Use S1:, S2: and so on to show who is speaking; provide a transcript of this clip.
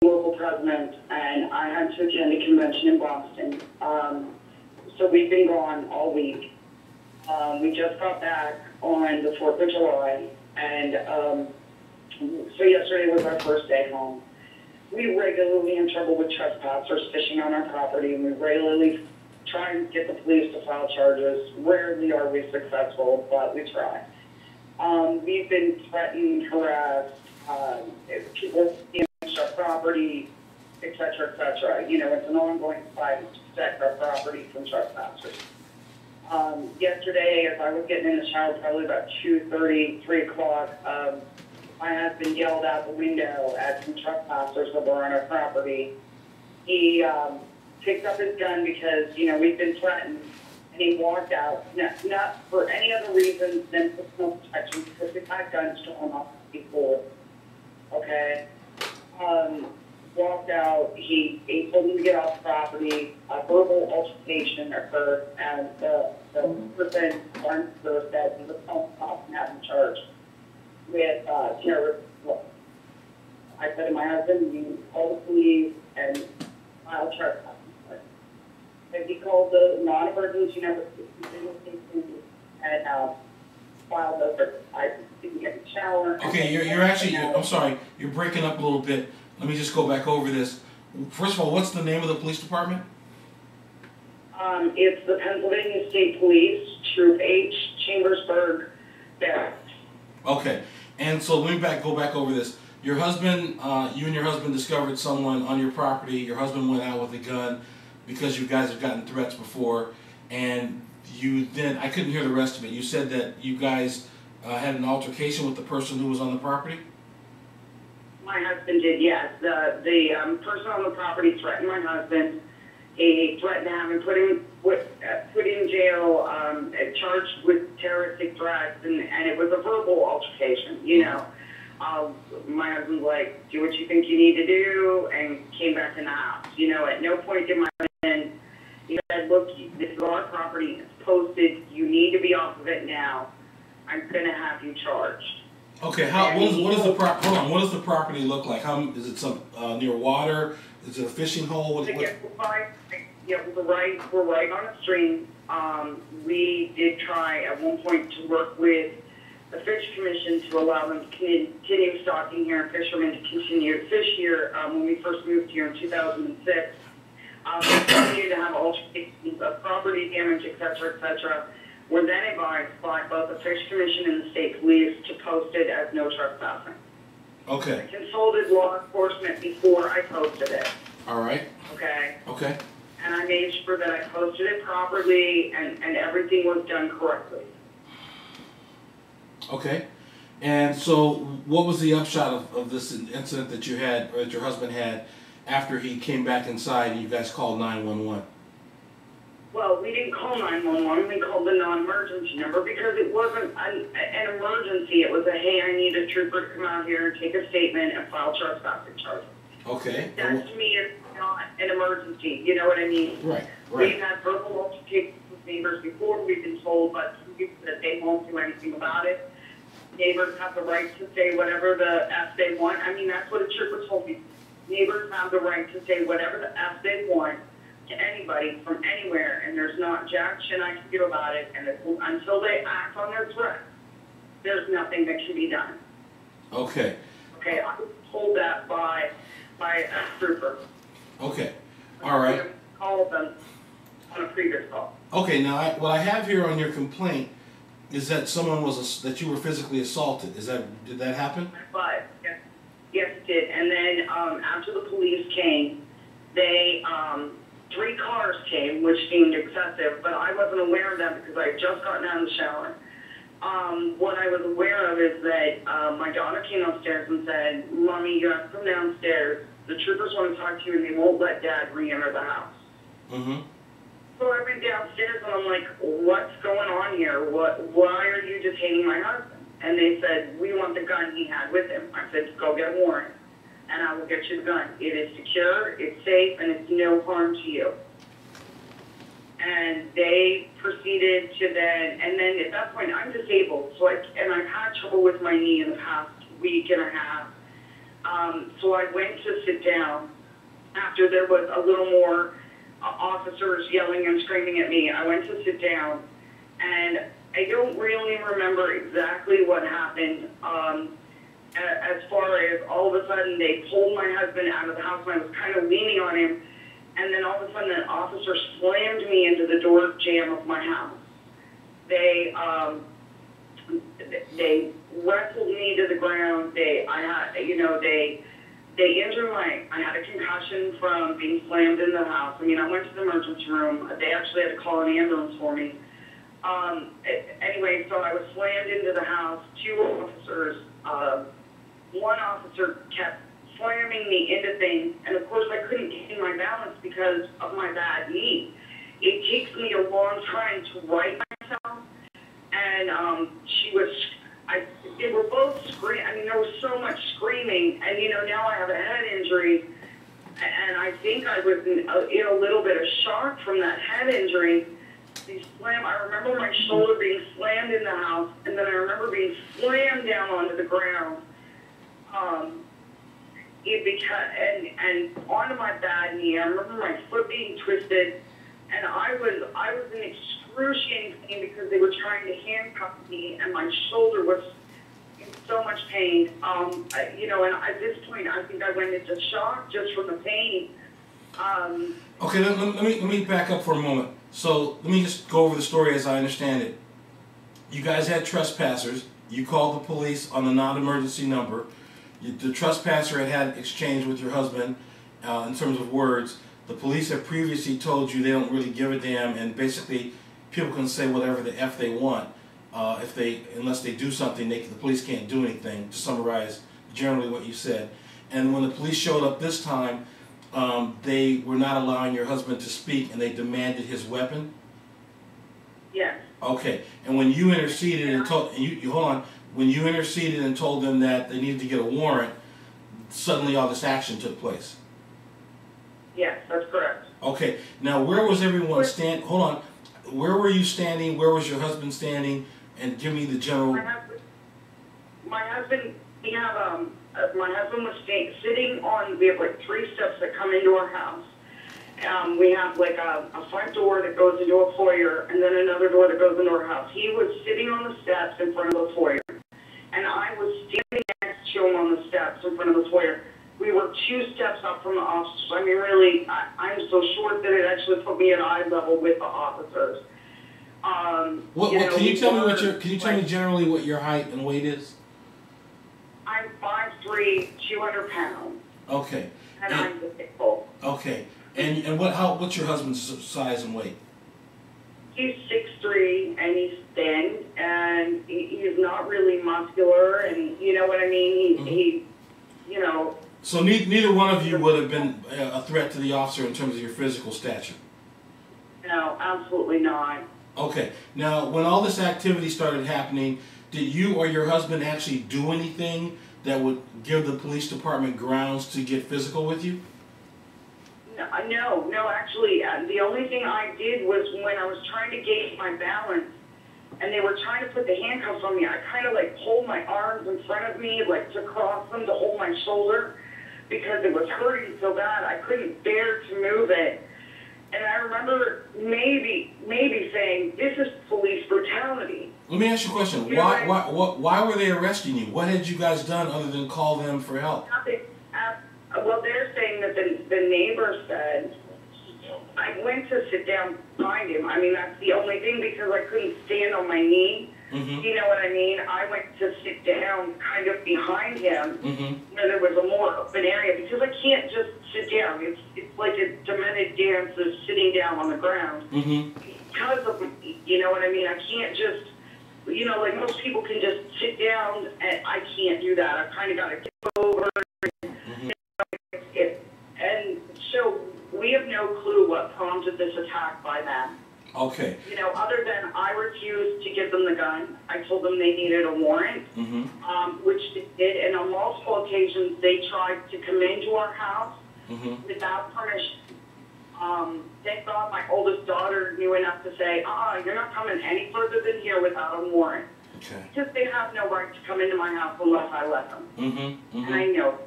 S1: local president, and I had to attend a convention in Boston. So we've been gone all week. We just got back on the 4th of July, and so yesterday was our first day home. We regularly in trouble with trespassers fishing on our property, and we regularly try and get the police to file charges. Rarely are we successful, but we try. We've been threatened, harassed, people damage our property, etc., etc. You know, it's an ongoing fight to protect our property from trespassers. Yesterday, as I was getting in the shower, probably about 2:30, 3 o'clock, my husband yelled out the window at some trespassers that were on our property. He picked up his gun because, you know, we've been threatened, and he walked out, not for any other reason than personal protection, because we've had guns drawn off before, okay? Walked out, he told me to get off the property, a verbal altercation occurred, and the person said he was home and had him charged with terrorist assault. I said to my husband, you call the police and file trespassing. And he called the non-emergency number and filed over. I didn't get in the shower.
S2: Okay, you're actually, I'm sorry, you're breaking up a little bit. Let me just go back over this. First of all, what's the name of the police department?
S1: It's the Pennsylvania State Police, Troop H, Chambersburg, Barracks.
S2: Okay, and so let me go back over this. Your husband, you and your husband discovered someone on your property. Your husband went out with a gun because you guys have gotten threats before, and you then, I couldn't hear the rest of it. You said that you guys had an altercation with the person who was on the property?
S1: My husband did, yes. The person on the property threatened my husband. He threatened to have him put in jail, charged with terroristic threats, and it was a verbal altercation, you know. My husband's like, do what you think you need to do, and came back in the house. You know, at no point did my husband, he said, look, this is our property, it's posted, you need to be off of it now. I'm going to have you charged.
S2: Okay, what does the property look like? Is it some near water? Is it a fishing hole?
S1: We're right on a stream. We did try at one point to work with the Fish Commission to allow them to continue stocking here and fishermen to continue to fish here. When we first moved here in 2006, we continued to have altercations of property damage, etc., etc. We're then advised by both the Fish Commission and the State Police to post it as no trespassing.
S2: Okay.
S1: I consulted law enforcement before I posted it.
S2: All right.
S1: Okay.
S2: Okay.
S1: And I made sure that I posted it properly and everything was done correctly.
S2: Okay. And so what was the upshot of this incident that you had, or that your husband had, after he came back inside and you guys called 911?
S1: Well, we didn't call 911. We called the non-emergency number because it wasn't an emergency. It was a, hey, I need a trooper to come out here and take a statement and file trespassing charges.
S2: Okay.
S1: That to me is not an emergency. You know what I mean?
S2: Right.
S1: We've had verbal altercations with neighbors before. We've been told by people that they won't do anything about it. Neighbors have the right to say whatever the F they want. I mean, that's what a trooper told me. Neighbors have the right to say whatever the F they want to anybody from anywhere, and there's not jack shit I can do about it, and until they act on their threat, there's nothing that can be done.
S2: Okay.
S1: Okay, I was told that by a trooper.
S2: Okay. All right.
S1: I called them on a previous call.
S2: Okay, now what I have here on your complaint is that that you were physically assaulted. Did that happen?
S1: But yes, it did. And then after the police came, they 3 cars came, which seemed excessive, but I wasn't aware of that because I had just gotten out of the shower. What I was aware of is that my daughter came upstairs and said, Mommy, you have to come downstairs. The troopers want to talk to you and they won't let Dad re-enter the house.
S2: Mm-hmm.
S1: So I went downstairs and I'm like, what's going on here? Why are you detaining my husband? And they said, we want the gun he had with him. I said, go get a warrant and I will get you the gun. It is secure, it's safe, and it's no harm to you. And they proceeded to and then at that point I'm disabled, so I've had trouble with my knee in the past week and a half. So I went to sit down after there was a little more officers yelling and screaming at me. I went to sit down, and I don't really remember exactly what happened. As far as all of a sudden they pulled my husband out of the house, and I was kind of leaning on him, and then all of a sudden an officer slammed me into the door jamb of my house. They wrestled me to the ground. They injured I had a concussion from being slammed in the house. I mean, I went to the emergency room. They actually had to call an ambulance for me. Anyway, so I was slammed into the house. Two officers, one officer kept slamming me into things, and of course I couldn't gain my balance because of my bad knee. It takes me a long time to right myself, and they were both screaming. I mean, there was so much screaming, and now I have a head injury, and I think I was in a little bit of shock from that head injury. I remember my shoulder being slammed in the house, and then I remember being slammed down onto the ground. And onto my bad knee. I remember my foot being twisted, and I was in excruciating pain because they were trying to handcuff me, and my shoulder was in so much pain. And at this point, I think I went into shock just from the pain.
S2: Okay, let me back up for a moment. So let me just go over the story as I understand it. You guys had trespassers. You called the police on the non-emergency number. The trespasser had exchange with your husband in terms of words. The police have previously told you they don't really give a damn, and basically people can say whatever the F they want. Unless they do something, the police can't do anything, to summarize generally what you said. And when the police showed up this time, they were not allowing your husband to speak, and they demanded his weapon?
S1: Yes.
S2: Okay. And when you interceded and told, hold on, when you interceded and told them that they needed to get a warrant, suddenly all this action took place?
S1: Yes, that's correct.
S2: Okay. Now, where was everyone standing? Hold on. Where were you standing? Where was your husband standing? And give me the general...
S1: My husband was sitting on, we have like 3 steps that come into our house. We have like a front door that goes into a foyer, and then another door that goes into our house. He was sitting on the steps in front of the foyer, and I was standing next to him on the steps in front of the foyer. We were 2 steps up from the officers. I mean, really, I'm so short that it actually put me at eye level with the officers.
S2: Can you tell me generally what your height and weight is?
S1: I'm 5'3", 200 pounds.
S2: Okay.
S1: And I'm disabled.
S2: Okay. And what's your husband's size and weight?
S1: He's 6'3", and he's thin, and he's not really muscular, and you know what I mean? He
S2: So neither one of you would have been a threat to the officer in terms of your physical stature?
S1: No, absolutely not.
S2: Okay. Now, when all this activity started happening, did you or your husband actually do anything that would give the police department grounds to get physical with you?
S1: No, actually, the only thing I did was when I was trying to gauge my balance, and they were trying to put the handcuffs on me, I kind of like pulled my arms in front of me, like to cross them to hold my shoulder, because it was hurting so bad, I couldn't bear to move it. And I remember maybe saying, this is police brutality.
S2: Let me ask you a question. Why were they arresting you? What had you guys done other than call them for help?
S1: Nothing. Well, they're saying that the neighbor said, I went to sit down behind him. I mean, that's the only thing, because I couldn't stand on my knee.
S2: Mm-hmm.
S1: You know what I mean? I went to sit down kind of behind him,
S2: mm-hmm.
S1: where there was a more open area, because I can't just sit down. It's like a demented dance of sitting down on the ground.
S2: Mm-hmm.
S1: Because of, you know what I mean? I can't just, like most people can just sit down, and I can't do that. I've kind of got to tip over.
S2: Mm-hmm.
S1: And so we have no clue what prompted this attack by them.
S2: Okay.
S1: Other than I refused to give them the gun. I told them they needed a warrant,
S2: mm-hmm.
S1: Which they did. And on multiple occasions, they tried to come into our house
S2: mm-hmm.
S1: without permission. Thank God my oldest daughter knew enough to say, you're not coming any further than here without a warrant.
S2: Okay.
S1: Because they have no right to come into my house unless I let them.
S2: Mm-hmm. Mm-hmm.
S1: And I know.